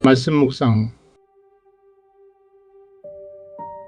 말씀 묵상.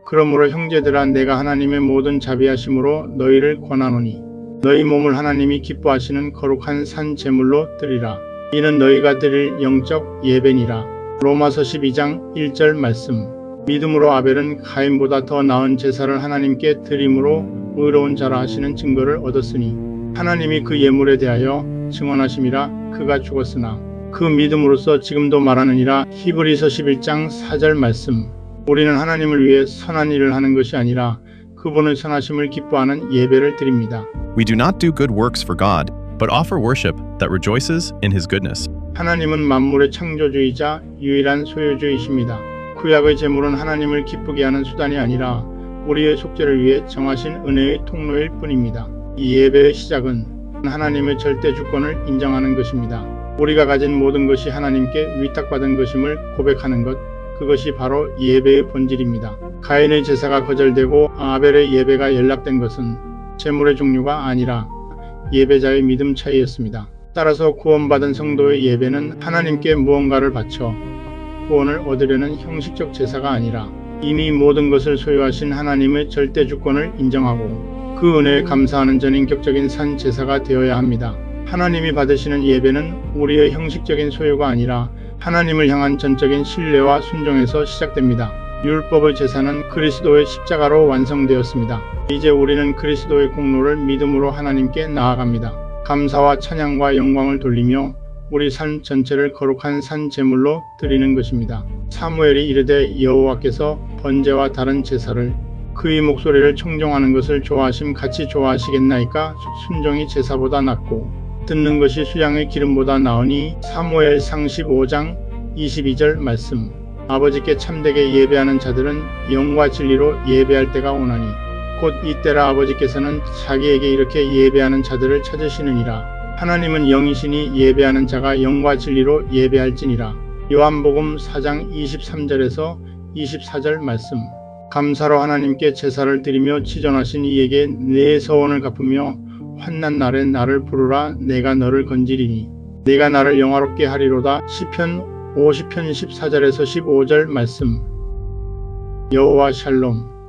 그러므로 형제들아, 내가 하나님의 모든 자비하심으로 너희를 권하노니 너희 몸을 하나님이 기뻐하시는 거룩한 산 제물로 드리라. 이는 너희가 드릴 영적 예배니라. 로마서 12장 1절 말씀. 믿음으로 아벨은 가인보다 더 나은 제사를 하나님께 드림으로 의로운 자라 하시는 증거를 얻었으니 하나님이 그 예물에 대하여 증언하심이라. 그가 죽었으나 그 믿음으로써 지금도 말하느니라. 히브리서 11장 4절 말씀. 우리는 하나님을 위해 선한 일을 하는 것이 아니라 그분의 선하심을 기뻐하는 예배를 드립니다. We do not do good works for God, but offer worship that rejoices in His goodness. 하나님은 만물의 창조주이자 유일한 소유주이십니다. 구약의 제물은 하나님을 기쁘게 하는 수단이 아니라 우리의 속죄를 위해 정하신 은혜의 통로일 뿐입니다. 이 예배의 시작은 하나님의 절대 주권을 인정하는 것입니다. 우리가 가진 모든 것이 하나님께 위탁받은 것임을 고백하는 것, 그것이 바로 예배의 본질입니다. 가인의 제사가 거절되고 아벨의 예배가 연락된 것은 제물의 종류가 아니라 예배자의 믿음 차이였습니다. 따라서 구원받은 성도의 예배는 하나님께 무언가를 바쳐 구원을 얻으려는 형식적 제사가 아니라 이미 모든 것을 소유하신 하나님의 절대 주권을 인정하고 그 은혜에 감사하는 전인격적인 산 제사가 되어야 합니다. 하나님이 받으시는 예배는 우리의 형식적인 소유가 아니라 하나님을 향한 전적인 신뢰와 순종에서 시작됩니다. 율법의 제사는 그리스도의 십자가로 완성되었습니다. 이제 우리는 그리스도의 공로를 믿음으로 하나님께 나아갑니다. 감사와 찬양과 영광을 돌리며 우리 삶 전체를 거룩한 산 제물로 드리는 것입니다. 사무엘이 이르되 여호와께서 번제와 다른 제사를 그의 목소리를 청종하는 것을 좋아하심 같이 좋아하시겠나이까. 순종이 제사보다 낫고 듣는 것이 수양의 기름보다 나으니. 사무엘상 15장 22절 말씀. 아버지께 참되게 예배하는 자들은 영과 진리로 예배할 때가 오나니 곧 이때라. 아버지께서는 자기에게 이렇게 예배하는 자들을 찾으시느니라. 하나님은 영이시니 예배하는 자가 영과 진리로 예배할지니라. 요한복음 4장 23절에서 24절 말씀. 감사로 하나님께 제사를 드리며 치전하신 이에게 내 서원을 갚으며 환난 날에 나를 부르라. 내가 너를 건지리니 내가 나를 영화롭게 하리로다. 시편 50편 14절에서 15절 말씀. 여호와 샬롬.